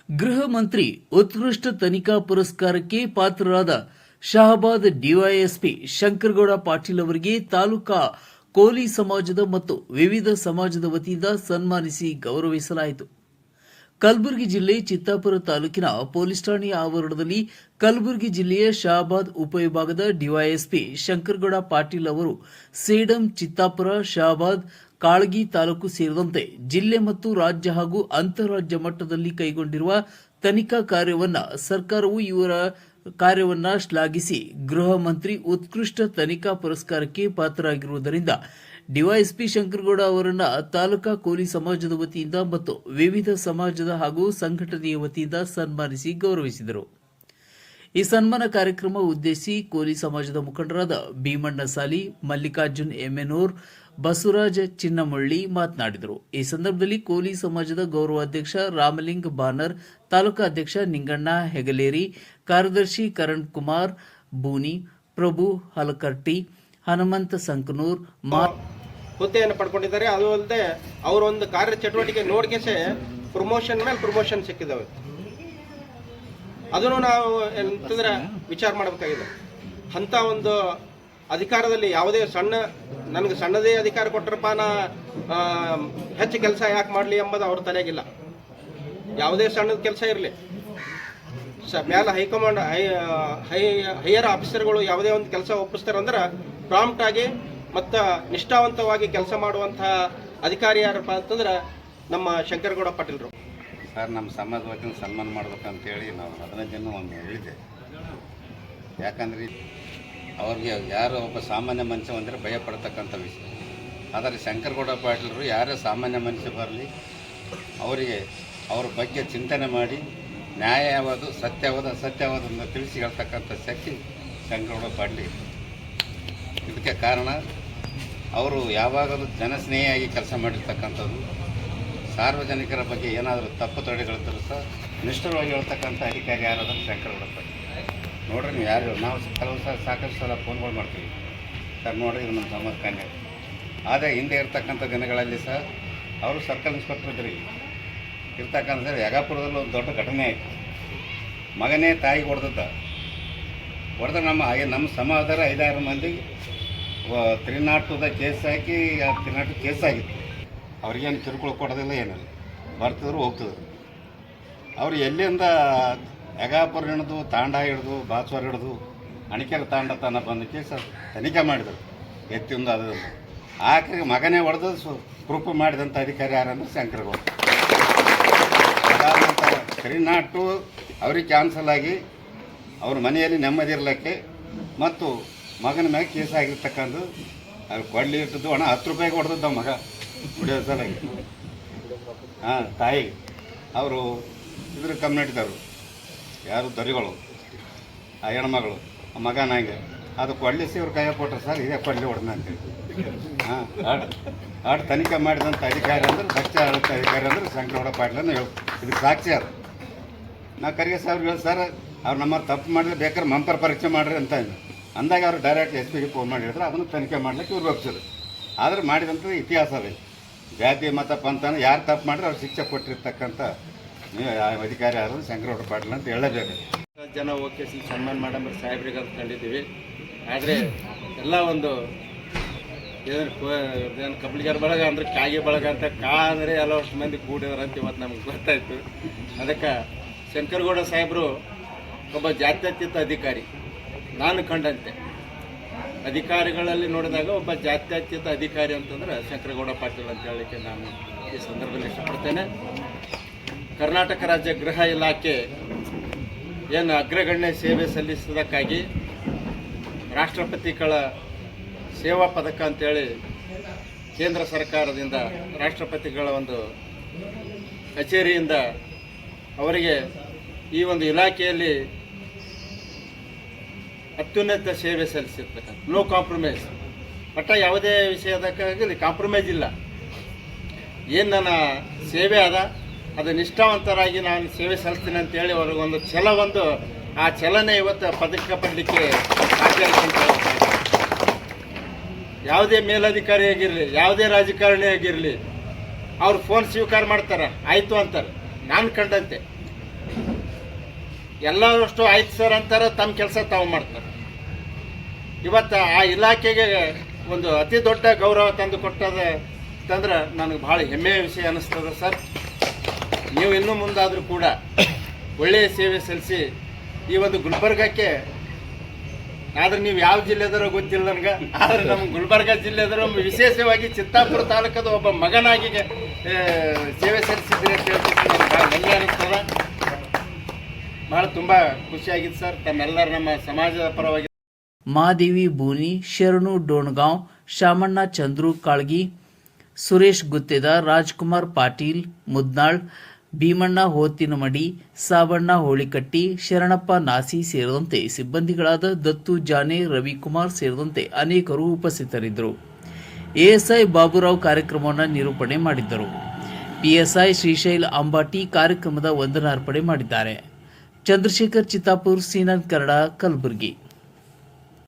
ಗೃಹ ಮಂತ್ರಿ ಉತ್ಕೃಷ್ಟ ತನಿಖಾ ಪುರಸ್ಕಾರಕ್ಕೆ ಪಾತ್ರರಾದ ಶಹಾಬಾದ್ ಡಿವೈಎಸ್ಪಿ ಶಂಕರಗೌಡ ಪಾಟೀಲ್ ಅವರಿಗೆ ತಾಲೂಕಾ ಕೋಲಿ ಸಮಾಜದ ಮತ್ತು ವಿವಿಧ ಸಮಾಜದ ವತಿಯಿಂದ ಸನ್ಮಾನಿಸಿ ಗೌರವಿಸಲಾಯಿತು. ಕಲಬುರಗಿ ಜಿಲ್ಲೆ ಚಿತ್ತಾಪುರ ತಾಲೂಕಿನ ಪೊಲೀಸ್ ಠಾಣೆಯ ಆವರಣದಲ್ಲಿ ಕಲಬುರಗಿ ಜಿಲ್ಲೆಯ ಶಹಾಬಾದ್ ಉಪವಿಭಾಗದ ಡಿವೈಎಸ್ಪಿ ಶಂಕರಗೌಡ ಪಾಟೀಲ್ ಅವರು ಸೇಡಂ, ಚಿತ್ತಾಪುರ, ಶಹಾಬಾದ್, ಕಾಳಗಿ ತಾಲೂಕು ಸೇರಿದಂತೆ ಜಿಲ್ಲೆ ಮತ್ತು ರಾಜ್ಯ ಹಾಗೂ ಅಂತಾರಾಜ್ಯ ಮಟ್ಟದಲ್ಲಿ ಕೈಗೊಂಡಿರುವ ತನಿಖಾ ಕಾರ್ಯವನ್ನು ಸರ್ಕಾರವು ಇವರ ಕಾರ್ಯವನ್ನು ಶ್ಲಾಘಿಸಿ ಗೃಹ ಮಂತ್ರಿ ಉತ್ಕೃಷ್ಟ ತನಿಖಾ ಪುರಸ್ಕಾರಕ್ಕೆ ಪಾತ್ರರಾಗಿರುವುದರಿಂದ ಡಿವೈಎಸ್ಪಿ ಶಂಕರಗೌಡ ಅವರನ್ನು ತಾಲೂಕಾ ಕೋಲಿ ಸಮಾಜದ ವತಿಯಿಂದ ಮತ್ತು ವಿವಿಧ ಸಮಾಜದ ಹಾಗೂ ಸಂಘಟನೆಯ ವತಿಯಿಂದ ಸನ್ಮಾನಿಸಿ ಗೌರವಿಸಿದರು. ಈ ಸನ್ಮಾನ ಕಾರ್ಯಕ್ರಮ ಉದ್ದೇಶಿಸಿ ಕೋಲಿ ಸಮಾಜದ ಮುಖಂಡರಾದ ಭೀಮಣ್ಣ ಸಾಲಿ, ಮಲ್ಲಿಕಾರ್ಜುನ್ ಎಮ್ಮೆನೂರ್, ಬಸವರಾಜ್ ಚಿನ್ನಮಳ್ಳಿ ಮಾತನಾಡಿದರು. ಈ ಸಂದರ್ಭದಲ್ಲಿ ಕೋಲಿ ಸಮಾಜದ ಗೌರವಾಧ್ಯಕ್ಷ ರಾಮಲಿಂಗ್ ಬಾನರ್, ತಾಲೂಕಾ ಅಧ್ಯಕ್ಷ ನಿಂಗಣ್ಣ ಹೆಗಲೇರಿ, ಕಾರ್ಯದರ್ಶಿ ಕರಣ್ ಕುಮಾರ್ ಬೂನಿ, ಪ್ರಭು ಹಲಕರ್ಟಿ, ಹನುಮಂತ ಸಂಕನೂರ್ ಹುದ್ದೆಯನ್ನು ಪಡ್ಕೊಂಡಿದ್ದಾರೆ. ಅದು ಅಲ್ಲದೆ ಅವರ ಒಂದು ಕಾರ್ಯ ಚಟುವಟಿಕೆ ನೋಡ್ಕೆಸೆ ಪ್ರಮೋಷನ್ ಮೇಲೆ ಪ್ರಮೋಷನ್ ಸಿಕ್ಕಿದ್ದಾವೆ. ಅದನ್ನು ನಾವು ಎಂತಂದ್ರೆ ವಿಚಾರ ಮಾಡಬೇಕಾಗಿದೆ. ಅಂಥ ಒಂದು ಅಧಿಕಾರದಲ್ಲಿ ಯಾವುದೇ ನನಗೆ ಸಣ್ಣದೇ ಅಧಿಕಾರ ಕೊಟ್ಟರಪ್ಪ ನಾ ಹೆಚ್ಚು ಕೆಲಸ ಯಾಕೆ ಮಾಡಲಿ ಎಂಬುದು ಅವ್ರ ತಲೆಗಿಲ್ಲ. ಯಾವುದೇ ಸಣ್ಣದ ಕೆಲಸ ಇರಲಿ, ಮೇಲೆ ಹೈಕಮಾಂಡ್ ಹೈಯರ್ ಆಫೀಸರ್ಗಳು ಯಾವುದೇ ಒಂದು ಕೆಲಸ ಒಪ್ಪಿಸ್ತಾರಂದ್ರೆ ಪ್ರಾಂಪ್ಟ್ ಆಗಿ ಮತ್ತು ನಿಷ್ಠಾವಂತವಾಗಿ ಕೆಲಸ ಮಾಡುವಂತಹ ಅಧಿಕಾರಿ ಯಾರಪ್ಪ ಅಂತಂದ್ರೆ ನಮ್ಮ ಶಂಕರಗೌಡ ಪಾಟೀಲ್ರು ಸರ್. ನಮ್ಮ ಸಮಾಜ ವತಿಯಿಂದ ಸನ್ಮಾನ ಮಾಡ್ಬೇಕಂತೇಳಿ ನಾವು 15 ಜನ ಒಂದು ಹೇಳಿದೆ. ಯಾಕಂದ್ರೆ ಅವ್ರಿಗೆ ಯಾರು ಒಬ್ಬ ಸಾಮಾನ್ಯ ಮನುಷ್ಯ ಅಂದರೆ ಭಯ ಪಡ್ತಕ್ಕಂಥ ವಿಷಯ. ಆದರೆ ಶಂಕರಗೌಡ ಪಾಟೀಲರು ಯಾರೇ ಸಾಮಾನ್ಯ ಮನುಷ್ಯ ಬರಲಿ ಅವರಿಗೆ ಅವ್ರ ಬಗ್ಗೆ ಚಿಂತನೆ ಮಾಡಿ ನ್ಯಾಯ ಯಾವುದು, ಸತ್ಯ ಯಾವುದು, ಅಸತ್ಯ ಯಾವುದನ್ನು ತಿಳಿಸಿ ಹೇಳ್ತಕ್ಕಂಥ ಶಕ್ತಿ ಶಂಕರಗೌಡ ಪಾಟೀಲ್. ಇದಕ್ಕೆ ಕಾರಣ ಅವರು ಯಾವಾಗಲೂ ಜನಸ್ನೇಹಿಯಾಗಿ ಕೆಲಸ ಮಾಡಿರ್ತಕ್ಕಂಥದ್ದು. ಸಾರ್ವಜನಿಕರ ಬಗ್ಗೆ ಏನಾದರೂ ತಪ್ಪು ತೊಡೆಗಳಿದ್ದರೂ ಸಹ ನಿಷ್ಠುರವಾಗಿ ಹೇಳ್ತಕ್ಕಂಥ ಅಧಿಕಾರಿ ಯಾರಾದರೂ ಶಂಕರಗೌಡ ಪಾಟೀಲ್. ನೋಡ್ರಿ, ನೀವು ಯಾರು ನಾವು ಕೆಲವು ಸಲ ಸಾಕಷ್ಟು ಸಲ ಫೋನ್ಗಳು ಮಾಡ್ತೀವಿ ಸರ್, ನೋಡ್ರಿ ಇದು ನಮ್ಮ ಸಮಾಜ ಕನ್ಯೆ. ಆದರೆ ಹಿಂದೆ ಇರ್ತಕ್ಕಂಥ ದಿನಗಳಲ್ಲಿ ಸಹ ಅವರು ಸರ್ಕಲ್ ಇನ್ಸ್ಪೆಕ್ಟರ್ ಇದ್ರಿ ಇರ್ತಕ್ಕಂಥ ಸರ್. ಯಗಾಪುರದಲ್ಲಿ ಒಂದು ದೊಡ್ಡ ಘಟನೆ ಆಯಿತು. ಮಗನೇ ತಾಯಿಗೆ ಹೊಡೆದ ನಮ್ಮ ಸಮಾಜದ 5-6 ಮಂದಿಗೆ 302 ಕೇಸ್ ಹಾಕಿ 302 ಕೇಸ್ ಆಗಿತ್ತು. ಅವ್ರಿಗೇನು ಕಿರುಕುಳ ಕೊಡೋದಿಲ್ಲ, ಏನಿಲ್ಲ, ಬರ್ತಿದ್ರು ಹೋಗ್ತಿದ್ರು. ಅವರು ಎಲ್ಲಿಂದ ಯಗಾಪುರ ಹಿಡಿದು ತಾಂಡ ಹಿಡಿದು ಬಾಸ್ವಾರ ಹಿಡಿದು ಅಣಿಕೆರೆ ತಾಂಡ ತನ ಬಂದ ಕೇಸ ತನಿಖೆ ಮಾಡಿದರು. ಎತ್ತಿಂದ ಅದು ಆಖರಿಗೆ ಮಗನೇ ಹೊಡೆದು ಪ್ರೂಫ್ ಮಾಡಿದಂಥ ಅಧಿಕಾರಿ ಯಾರಂದ್ರೆ ಶಂಕರಗೌಡ. ಅದಾದ ನಂತರ 302 ಅವ್ರಿಗೆ ಕ್ಯಾನ್ಸಲ್ ಆಗಿ ಅವ್ರ ಮನೆಯಲ್ಲಿ ನೆಮ್ಮದಿ ಇರಲಿಕ್ಕೆ ಮತ್ತು ಮಗನ ಮ್ಯಾಗ ಕೇಸ್ ಆಗಿರ್ತಕ್ಕಂಥದ್ದು. ಅವ್ರು ಕೊಳ್ಳಿ ಇಟ್ಟಿದ್ದು ಹಣ 10 ರೂಪಾಯಿಗೆ ಹೊಡೆದದ್ದ ಮಗ ಕುಡಿಯೋ ಸಲಗಿ. ತಾಯಿಗೆ ಅವರು ಇದ್ರ ಕಮ್ಯುನಿಟಿದವರು ಯಾರು ದೊರೆಗಳು, ಆ ಹೆಣ್ಮಗಳು, ಆ ಮಗನಾಗೆ ಅದು ಕೊಳ್ಳಿಸಿ ಇವ್ರು ಕೈಯ ಕೊಟ್ಟರು ಸರ್, ಇದೇ ಕೊಳ್ಳಿ ಹೊಡೆದ ಅಂತೇಳಿ. ಆಡು ತನಿಖೆ ಮಾಡಿದಂಥ ಅಧಿಕಾರಿ ಅಂದ್ರೆ ಸತ್ಯ ಹೇಳುತ್ತ ಅಧಿಕಾರಿ ಅಂದ್ರೆ ಶಂಕರಗೌಡ ಪಾಟೀಲ್ ಅಂತ ಹೇಳಿ ಇದಕ್ಕೆ ಸಾಕ್ಷಿ ಅದು. ನಾ ಕರಿಗೆ ಸಾಹೇಬ್ರು ಹೇಳಿ ಸರ್, ಅವ್ರು ನಮ್ಮ ತಪ್ಪು ಮಾಡಿದ್ರೆ ಬೇಕಾದ್ರೆ ಮಂಪರ್ ಪರೀಕ್ಷೆ ಮಾಡಿರಿ ಅಂತ ಅಂದಾಗ ಅವ್ರು ಡೈರೆಕ್ಟ್ SP ಗೆ ಫೋನ್ ಮಾಡಿ ಹೇಳಿದ್ರೆ ಅದನ್ನು ತನಿಖೆ ಮಾಡ್ಲಿಕ್ಕೆ ಇವ್ರು ಒಪ್ಸಿದ್ರು. ಆದರೆ ಮಾಡಿದಂಥದ್ದು ಇತಿಹಾಸ ಅದೇ. ಜಾತಿ ಮತ ಪಂಥನ ಯಾರು ತಪ್ಪು ಮಾಡಿದ್ರೆ ಅವ್ರು ಶಿಕ್ಷೆ ಕೊಟ್ಟಿರ್ತಕ್ಕಂಥ ಅಧಿಕಾರಿ ಯಾರು ಶಂಕರಗೌಡ ಪಾಟೀಲ್ ಅಂತ ಹೇಳಬೇಕು. ಜನ ಓಕೆ ಸನ್ಮಾನ ಮಾಡಂಬ ಸಾಹೇಬ್ರಿಗೆ ಅಂತ ಕಂಡಿದ್ದೀವಿ. ಆದರೆ ಎಲ್ಲ ಒಂದು ಏನು ಕಬ್ಲಿಗಾರ ಬಳಗ ಅಂದ್ರೆ ಕಾಗೆ ಬಳಗ ಅಂತ ಅಂದರೆ ಹಲವಷ್ಟು ಮಂದಿ ಕೂಡಿದಾರೆ ಅಂತ ಇವತ್ತು ನಮ್ಗೆ ಗೊತ್ತಾಯಿತು. ಅದಕ್ಕೆ ಶಂಕರಗೌಡ ಸಾಹೇಬರು ಒಬ್ಬ ಜಾತ್ಯತೀತ ಅಧಿಕಾರಿ. ನಾನು ಕಂಡಂತೆ ಅಧಿಕಾರಿಗಳಲ್ಲಿ ನೋಡಿದಾಗ ಒಬ್ಬ ಜಾತ್ಯತೀತ ಅಧಿಕಾರಿ ಅಂತಂದ್ರೆ ಶಂಕರಗೌಡ ಪಾಟೀಲ್ ಅಂತ ಹೇಳಲಿಕ್ಕೆ ನಾನು ಈ ಸಂದರ್ಭದಲ್ಲಿ ಇಷ್ಟಪಡ್ತೇನೆ. ಕರ್ನಾಟಕ ರಾಜ್ಯ ಗೃಹ ಇಲಾಖೆ ಏನು ಅಗ್ರಗಣ್ಯ ಸೇವೆ ಸಲ್ಲಿಸೋದಕ್ಕಾಗಿ ರಾಷ್ಟ್ರಪತಿಗಳ ಸೇವಾ ಪದಕ ಅಂತೇಳಿ ಕೇಂದ್ರ ಸರ್ಕಾರದಿಂದ ರಾಷ್ಟ್ರಪತಿಗಳ ಒಂದು ಕಚೇರಿಯಿಂದ ಅವರಿಗೆ ಈ ಒಂದು ಇಲಾಖೆಯಲ್ಲಿ ಅತ್ಯುನ್ನತ ಸೇವೆ ಸಲ್ಲಿಸಿರ್ತಕ್ಕಂಥ ನೋ ಕಾಂಪ್ರಮೈಸ್. ಒಟ್ಟ ಯಾವುದೇ ವಿಷಯದಕ್ಕಾಗಲಿ ಕಾಂಪ್ರಮೈಸ್ ಇಲ್ಲ. ಏನು ನನ್ನ ಸೇವೆ ಅದ ಅದು ನಿಷ್ಠಾವಂತರಾಗಿ ನಾನು ಸೇವೆ ಸಲ್ಲಿಸ್ತೀನಿ ಅಂತೇಳಿ ಅವ್ರಿಗೊಂದು ಆ ಛಲನೆ ಇವತ್ತು ಪದಕ ಪಡಲಿಕ್ಕೆ ಸಾಧ್ಯ ಆಯ್ತು. ಯಾವುದೇ ಮೇಲಧಿಕಾರಿ ಆಗಿರಲಿ, ಯಾವುದೇ ರಾಜಕಾರಣಿ ಆಗಿರಲಿ, ಅವ್ರು ಫೋನ್ ಸ್ವೀಕಾರ ಮಾಡ್ತಾರೆ, ಆಯಿತು ಅಂತಾರೆ. ನಾನು ಕಂಡಂತೆ ಎಲ್ಲರಷ್ಟು ಆಯ್ತು ಸರ್ ಅಂತಾರೆ, ತಮ್ಮ ಕೆಲಸ ತಾವು ಮಾಡ್ತಾರೆ. ಇವತ್ತು ಆ ಇಲಾಖೆಗೆ ಒಂದು ಅತಿ ದೊಡ್ಡ ಗೌರವ ತಂದು ಕೊಟ್ಟದ ತಂದ್ರೆ ನನಗೆ ಭಾಳ ಹೆಮ್ಮೆಯ ವಿಷಯ ಅನ್ನಿಸ್ತದೆ ಸರ್. ನೀವು ಇನ್ನೂ ಮುಂದಾದರೂ ಕೂಡ ಒಳ್ಳೆಯ ಸೇವೆ ಸಲ್ಲಿಸಿ ಈ ಒಂದು ಗುಲ್ಬರ್ಗಕ್ಕೆ, ಆದ್ರೆ ನೀವು ಯಾವ ಜಿಲ್ಲೆದರೋ ಗೊತ್ತಿಲ್ಲ ನನಗೆ, ಆದರೆ ನಮ್ಮ ಗುಲ್ಬರ್ಗ ಜಿಲ್ಲೆದರೋ ವಿಶೇಷವಾಗಿ ಚಿತ್ತಾಪುರ ತಾಲೂಕದ ಒಬ್ಬ ಮಗನಾಗಿ ಸೇವೆ ಸಲ್ಲಿಸಿದ್ರಿ ಅಂತ ಹೇಳ್ಬಿಟ್ಟು ನನಗೆ ಭಾಳ ಹೆಮ್ಮೆ ಅನ್ನಿಸ್ತದೆ. ಭಾಳ ತುಂಬ ಖುಷಿಯಾಗಿತ್ತು ಸರ್. ತಮ್ಮೆಲ್ಲರ ನಮ್ಮ ಸಮಾಜದ ಪರವಾಗಿ ಮಹಾದೇವಿ ಬೂನಿ, ಶರಣು ಡೋಣಗಾಂವ್, ಶಾಮಣ್ಣ ಚಂದ್ರು ಕಾಳ್ಗಿ, ಸುರೇಶ್ ಗುತ್ತೇದಾರ್, ರಾಜ್ಕುಮಾರ್ ಪಾಟೀಲ್ ಮುದ್ನಾಳ್, ಭೀಮಣ್ಣ ಹೋತಿನಮಡಿ, ಸಾಬಣ್ಣ ಹೋಳಿಕಟ್ಟಿ, ಶರಣಪ್ಪ ನಾಸಿ ಸೇರಿದಂತೆ ಸಿಬ್ಬಂದಿಗಳಾದ ದತ್ತು ಜಾನೆ, ರವಿಕುಮಾರ್ ಸೇರಿದಂತೆ ಅನೇಕರು ಉಪಸ್ಥಿತರಿದ್ದರು. ಎಎಸ್ಐ ಬಾಬುರಾವ್ ಕಾರ್ಯಕ್ರಮವನ್ನು ನಿರೂಪಣೆ ಮಾಡಿದ್ದರು. ಪಿಎಸ್ಐ ಶ್ರೀಶೈಲ್ ಅಂಬಾಟಿ ಕಾರ್ಯಕ್ರಮದ ವಂದನಾರ್ಪಣೆ ಮಾಡಿದ್ದಾರೆ. ಚಂದ್ರಶೇಖರ್ ಚಿತ್ತಾಪುರ್, CNN ಕನ್ನಡ, ಕಲಬುರಗಿ.